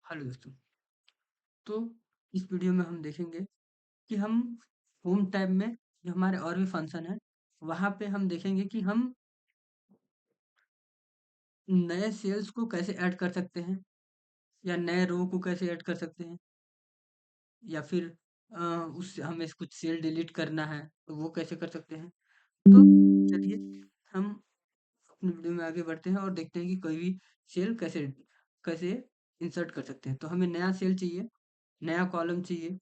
Hello दोस्तों। तो इस वीडियो में हम देखेंगे कि हम होम टैब में जो हमारे और भी फंक्शन है वहाँ पे हम देखेंगे कि हम नए सेल्स को कैसे ऐड कर सकते हैं या नए रो को कैसे ऐड कर सकते हैं या फिर अ, उससे हमें कुछ सेल डिलीट करना है तो वो कैसे कर सकते हैं। तो चलिए हम अपनी वीडियो में आगे बढ़ते हैं और देखते हैं कि कोई भी सेल कैसे कैसे इंसर्ट कर सकते हैं। तो हमें नया सेल चाहिए, नया कॉलम चाहिए।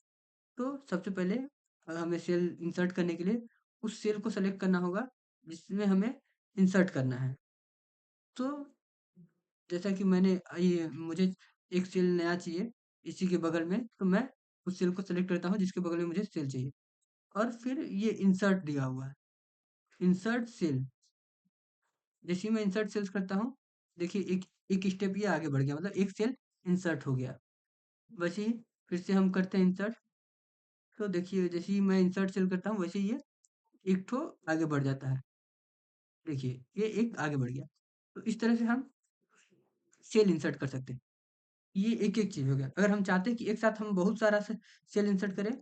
तो सबसे पहले हमें सेल इंसर्ट करने के लिए उस सेल को सेलेक्ट करना होगा जिसमें हमें इंसर्ट करना है। तो जैसा कि मैंने ये मुझे एक सेल नया चाहिए इसी के बगल में, तो मैं उस सेल को सेलेक्ट करता हूँ जिसके बगल में मुझे सेल चाहिए और फिर ये इंसर्ट दिया हुआ है, इंसर्ट सेल। जैसे ही मैं इंसर्ट सेल्स करता हूँ, देखिए एक एक स्टेप ये आगे बढ़ गया, मतलब एक सेल इंसर्ट हो गया। वैसे ही फिर से हम करते हैं इंसर्ट। तो देखिए जैसे ही मैं इंसर्ट सेल करता हूँ वैसे ही ये एक ठो आगे बढ़ जाता है। देखिए ये एक आगे बढ़ गया। तो इस तरह से हम सेल इंसर्ट कर सकते हैं। ये एक-एक चीज़ हो गया। अगर हम चाहते हैं कि एक साथ हम बहुत सारा सेल इंसर्ट करें,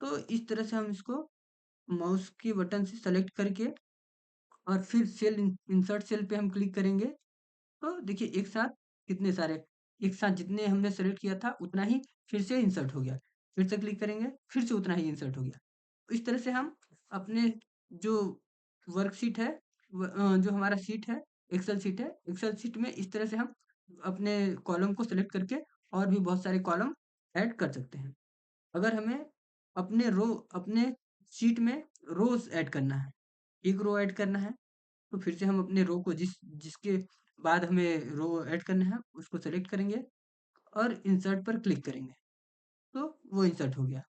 तो इस तरह से हम इसको माउस के बटन से सेलेक्ट करके और फिर सेल इंसर्ट सेल पे हम क्लिक करेंगे, तो देखिए एक साथ कितने सारे, एक साथ जितने हमने सेलेक्ट किया था उतना ही फिर से इंसर्ट हो गया। फिर से क्लिक करेंगे, फिर से उतना ही इंसर्ट हो गया। तो इस तरह से हम अपने जो वर्कशीट है जो हमारा शीट है, एक्सेल शीट में इस तरह से हम अपने कॉलम को सेलेक्ट करके और भी बहुत सारे कॉलम ऐड कर सकते हैं। अगर हमें अपने शीट में रोज़ ऐड करना है, एक रो ऐड करना है, तो फिर से हम अपने रो को जिसके बाद हमें रो ऐड करना है उसको सेलेक्ट करेंगे और इंसर्ट पर क्लिक करेंगे, तो वो इंसर्ट हो गया।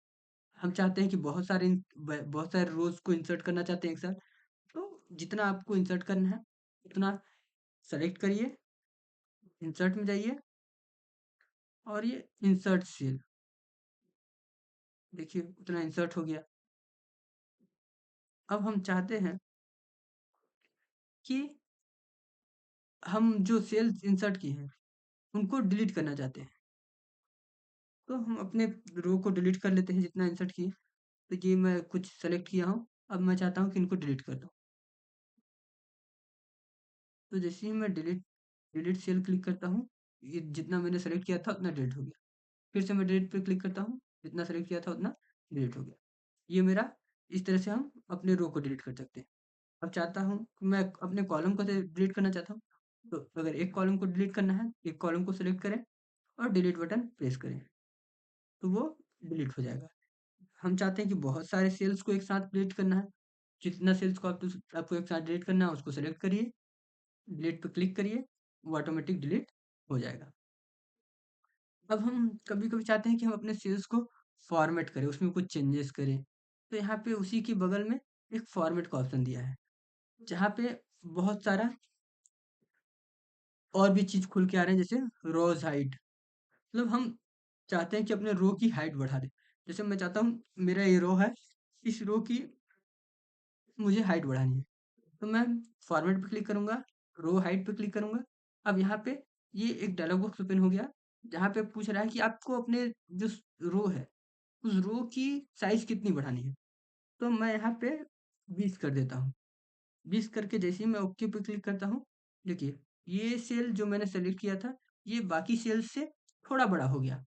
हम चाहते हैं कि बहुत सारे रोज़ को इंसर्ट करना चाहते हैं एक साथ, तो जितना आपको इंसर्ट करना है उतना सेलेक्ट करिए, इंसर्ट में जाइए और ये इंसर्ट सेल, देखिए उतना इंसर्ट हो गया। अब हम चाहते हैं कि हम जो सेल्स इंसर्ट किए हैं उनको डिलीट करना चाहते हैं, तो हम अपने रो को डिलीट कर लेते हैं जितना इंसर्ट किए। तो ये मैं कुछ सेलेक्ट किया हूँ, अब मैं चाहता हूँ कि इनको डिलीट कर दूँ। तो जैसे ही मैं डिलीट डिलीट सेल क्लिक करता हूँ, ये जितना मैंने सेलेक्ट किया था उतना डिलीट हो गया। फिर से मैं डिलीट पे क्लिक करता हूँ, जितना सेलेक्ट किया था उतना डिलीट हो गया। ये मेरा, इस तरह से हम अपने रो को डिलीट कर सकते हैं। अब चाहता हूँ कि मैं अपने कॉलम को डिलीट करना चाहता हूँ, तो अगर एक कॉलम को डिलीट करना है, एक कॉलम को सेलेक्ट करें और डिलीट बटन प्रेस करें, तो वो डिलीट हो जाएगा। हम चाहते हैं कि बहुत सारे सेल्स को एक साथ डिलीट करना है, जितना सेल्स को आपको एक साथ डिलीट करना है उसको सेलेक्ट करिए, डिलीट पे क्लिक करिए, वो ऑटोमेटिक डिलीट हो जाएगा। अब हम कभी-कभी चाहते हैं कि हम अपने सेल्स को फॉर्मेट करें, उसमें कुछ चेंजेस करें, तो यहाँ पे उसी के बगल में एक फॉर्मेट का ऑप्शन दिया है, जहाँ पे बहुत सारा और भी चीज़ खुल के आ रहे हैं, जैसे रोज़ हाइट। मतलब हम चाहते हैं कि अपने रो की हाइट बढ़ा दें। जैसे मैं चाहता हूँ मेरा ये रो है, इस रो की मुझे हाइट बढ़ानी है। तो मैं फॉर्मेट पे क्लिक करूँगा, रो हाइट पे क्लिक करूँगा। अब यहाँ पे ये एक डायलॉग बॉक्स ओपन हो गया, जहाँ पे पूछ रहा है कि आपको अपने जो रो है, उस रो की साइज़ कितनी बढ़ानी है। तो मैं यहाँ पे 20 कर देता हूँ। 20 करके जैसे ही मैं ओके पे क्लिक करता हूँ, देखिए ये सेल जो मैंने सेलेक्ट किया था, ये बाकी सेल से थोड़ा बड़ा हो गया।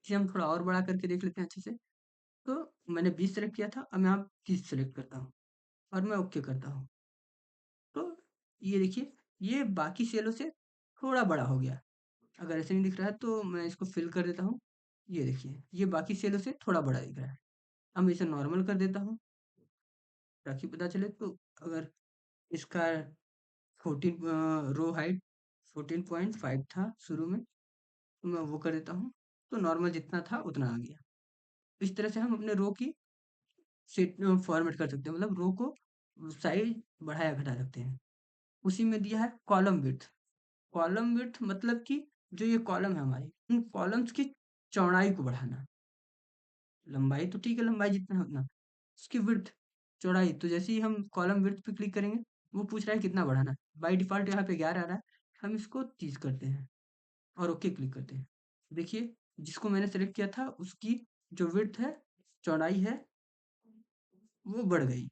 इसे हम थोड़ा और बड़ा करके देख लेते हैं अच्छे से। तो मैंने 20 सेलेक्ट किया था, अब मैं यहाँ 30 सेलेक्ट करता हूँ और मैं ओके करता हूँ। तो ये देखिए, ये बाकी सेलों से थोड़ा बड़ा हो गया। अगर ऐसे नहीं दिख रहा है तो मैं इसको फिल कर देता हूँ। ये देखिए, ये बाकी सेलों से थोड़ा बड़ा दिख रहा है। अब मैं इसे नॉर्मल कर देता हूँ ताकि पता चले। तो अगर इसका 14 रो हाइट 14.5 था शुरू में, तो मैं वो कर देता हूँ। तो नॉर्मल जितना था उतना आ गया। इस तरह से हम अपने रो की सेट फॉर्मेट कर सकते हैं, मतलब रो को साइज बढ़ाया घटा सकते हैं। उसी में दिया है कॉलम विड्थ। कॉलम विड्थ मतलब कि जो ये कॉलम है हमारी, उन कॉलम्स की चौड़ाई को बढ़ाना। लंबाई तो ठीक है, लंबाई जितना है उतना, उसकी विड्थ, चौड़ाई। तो जैसे ही हम कॉलम विड्थ पे क्लिक करेंगे, वो पूछ रहा है कितना बढ़ाना है। बाय डिफ़ॉल्ट यहाँ पे 11 आ रहा है, हम इसको 30 करते हैं और ओके क्लिक करते हैं। देखिए जिसको मैंने सेलेक्ट किया था उसकी जो विड्थ है, चौड़ाई है, वो बढ़ गई।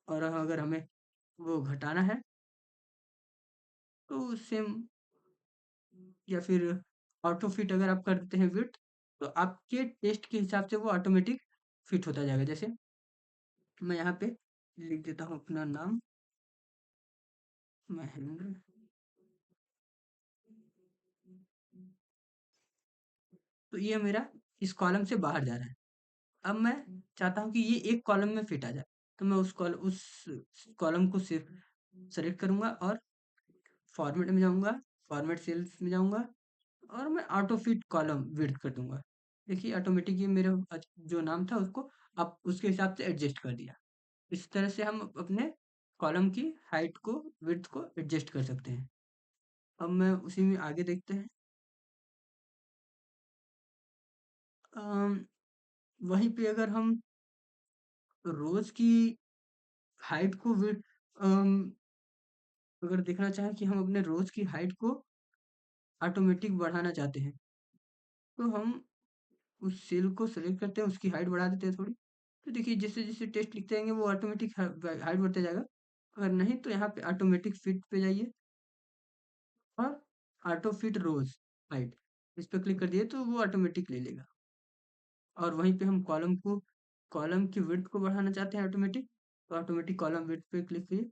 और अगर हमें वो घटाना है तो सेम, या फिर ऑटो फिट अगर आप कर देते हैं विड्थ, तो आपके टेस्ट के हिसाब से वो ऑटोमेटिक फिट होता जाएगा। जैसे मैं यहाँ पे लिख देता हूँ अपना नाम, महेंद्र। तो ये मेरा इस कॉलम से बाहर जा रहा है। अब मैं चाहता हूँ कि ये एक कॉलम में फिट आ जाए, तो मैं उस कॉलम को सिर्फ सेलेक्ट करूंगा और फॉर्मेट में जाऊंगा, फॉर्मेट सेल्स में जाऊंगा और मैं ऑटो फिट कॉलम विड्थ कर दूंगा। देखिए ऑटोमेटिक ये मेरे जो नाम था उसको आप उसके हिसाब से एडजस्ट कर दिया। इस तरह से हम अपने कॉलम की हाइट को, विड्थ को एडजस्ट कर सकते हैं। अब मैं उसी में आगे देखते हैं। अम, वहीं पे अगर हम रोज की हाइट को अगर देखना चाहें कि हम अपने रोज की हाइट को ऑटोमेटिक बढ़ाना चाहते हैं, तो हम उस सेल को सेलेक्ट करते हैं, उसकी हाइट बढ़ा देते हैं थोड़ी। तो देखिए जैसे जैसे टेस्ट लिखते जाएंगे वो ऑटोमेटिक हाइट बढ़ते जाएगा। अगर नहीं तो यहाँ पे ऑटोमेटिक फिट पे जाइए और ऑटो फिट रोज हाइट, इस पे क्लिक कर दिए तो वो ऑटोमेटिक ले लेगा। और वहीं पे हम कॉलम की विड्थ को बढ़ाना चाहते हैं ऑटोमेटिक, तो ऑटोमेटिक कॉलम विड्थ पे क्लिक करिए,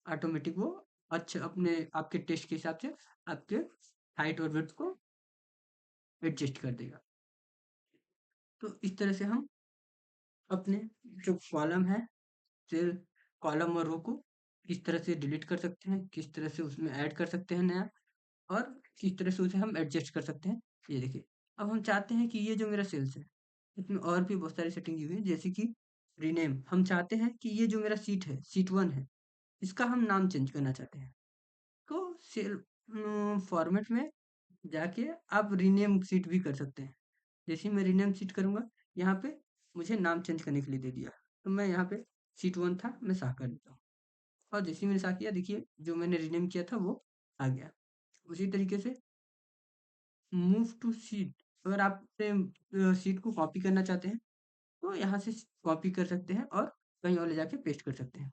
ऑटोमेटिक वो अच्छा अपने आपके टेस्ट के हिसाब से आपके हाइट और विड्थ को एडजस्ट कर देगा। तो इस तरह से हम अपने जो कॉलम है, सेल, कॉलम और रो को किस तरह से डिलीट कर सकते हैं, किस तरह से उसमें ऐड कर सकते हैं नया, और किस तरह से उसे हम एडजस्ट कर सकते हैं। ये देखिए अब हम चाहते हैं कि ये जो मेरा सेल्स है इसमें और भी बहुत सारी सेटिंग की हुई है, जैसे कि रीनेम। हम चाहते हैं कि ये जो मेरा सीट है, सीट 1 है, इसका हम नाम चेंज करना चाहते हैं। तो सेल फॉर्मेट में जाके आप रीनेम सीट भी कर सकते हैं। जैसे ही मैं रीनेम सीट करूँगा, यहाँ पे मुझे नाम चेंज करने के लिए दे दिया। तो मैं यहाँ पे सीट 1 था, मैं साफ कर देता हूँ। और जैसे ही मैंने साफ किया देखिए जो मैंने रीनेम किया था वो आ गया। उसी तरीके से मूव टू सीट, अगर आप अपने सीट को कॉपी करना चाहते हैं तो यहाँ से कॉपी कर सकते हैं और कहीं और ले जाके पेस्ट कर सकते हैं।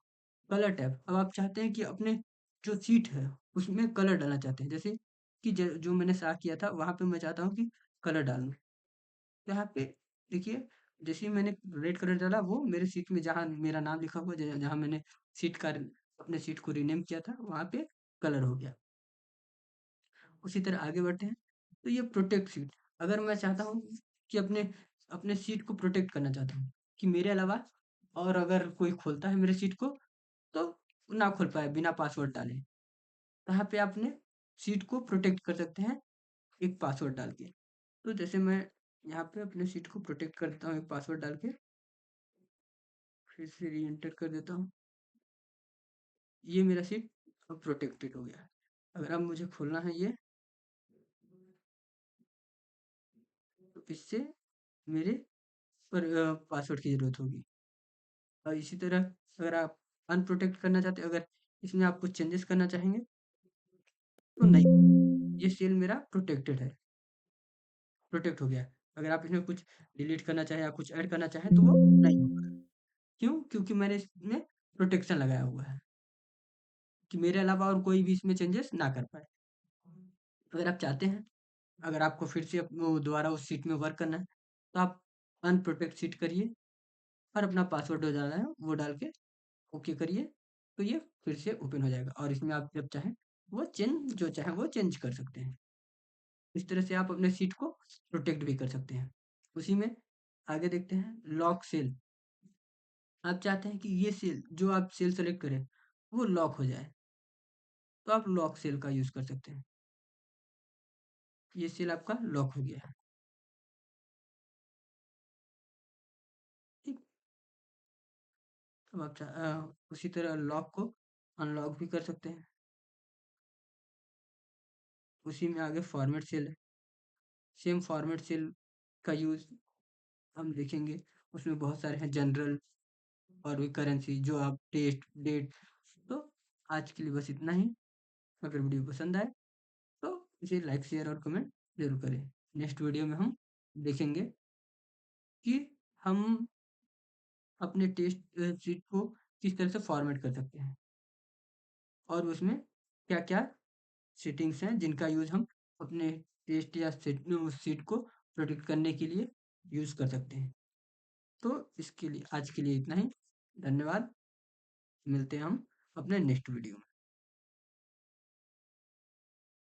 कलर टैब, अब आप चाहते हैं कि अपने जो सीट है उसमें कलर डालना चाहते हैं, जैसे कि जो मैंने साफ किया था वहां पे मैं चाहता हूँ कि कलर डालूं। तो यहाँ पे देखिए जैसे ही मैंने रेड कलर डाला वो मेरे सीट में जहाँ मेरा नाम लिखा हुआ, जहाँ मैंने सीट का अपने सीट को रीनेम किया था वहां पे कलर हो गया। उसी तरह आगे बढ़ते हैं। तो ये प्रोटेक्ट सीट, अगर मैं चाहता हूँ कि अपने अपने सीट को प्रोटेक्ट करना चाहता हूँ कि मेरे अलावा और अगर कोई खोलता है मेरे सीट को तो ना खोल पाए बिना पासवर्ड डाले, यहाँ पे आपने सीट को प्रोटेक्ट कर सकते हैं एक पासवर्ड डाल के। तो जैसे मैं यहाँ पे अपने सीट को प्रोटेक्ट करता हूँ एक पासवर्ड डाल के, फिर से री एंटर कर देता हूँ। ये मेरा सीट अब प्रोटेक्टेड हो गया। अगर अब मुझे खोलना है ये, तो इससे मेरे पर पासवर्ड की ज़रूरत होगी। और इसी तरह अगर आप अनप्रोटेक्ट करना चाहते हैं, अगर इसमें आप कुछ चेंजेस करना चाहेंगे तो नहीं, ये सेल मेरा प्रोटेक्टेड है, प्रोटेक्ट हो गया है। अगर आप इसमें कुछ डिलीट करना चाहें या कुछ ऐड करना चाहें तो वो नहीं होगा। क्यों? क्योंकि मैंने इसमें प्रोटेक्शन लगाया हुआ है कि मेरे अलावा और कोई भी इसमें चेंजेस ना कर पाए। अगर आप चाहते हैं, अगर आपको फिर से वो दोबारा उस सीट में वर्क करना है तो आप अनप्रोटेक्ट सीट करिए और अपना पासवर्ड जो डालना है वो डाल के ओके करिए, तो ये फिर से ओपन हो जाएगा और इसमें आप जब चाहें वो जो चाहें वो चेंज कर सकते हैं। इस तरह से आप अपने सीट को प्रोटेक्ट भी कर सकते हैं। उसी में आगे देखते हैं लॉक सेल। आप चाहते हैं कि ये सेल जो आप सेल सेलेक्ट करें वो लॉक हो जाए, तो आप लॉक सेल का यूज़ कर सकते हैं। ये सेल आपका लॉक हो गया है। ठीक, अब आप उसी तरह लॉक को अनलॉक भी कर सकते हैं। उसी में आगे फॉर्मेट सेल है, सेम फॉर्मेट सेल का यूज़ हम देखेंगे। उसमें बहुत सारे हैं, जनरल और भी करेंसी, जो आप टेस्ट डेट, तो आज के लिए बस इतना ही। अगर वीडियो पसंद आए तो इसे लाइक, शेयर और कमेंट ज़रूर करें। नेक्स्ट वीडियो में हम देखेंगे कि हम अपने टेस्ट शीट को किस तरह से फॉर्मेट कर सकते हैं और उसमें क्या-क्या सेटिंग्स हैं जिनका यूज़ हम अपने टेस्ट या शीट को प्रोटेक्ट करने के लिए यूज़ कर सकते हैं। तो इसके लिए आज के लिए इतना ही। धन्यवाद। मिलते हैं हम अपने नेक्स्ट वीडियो में।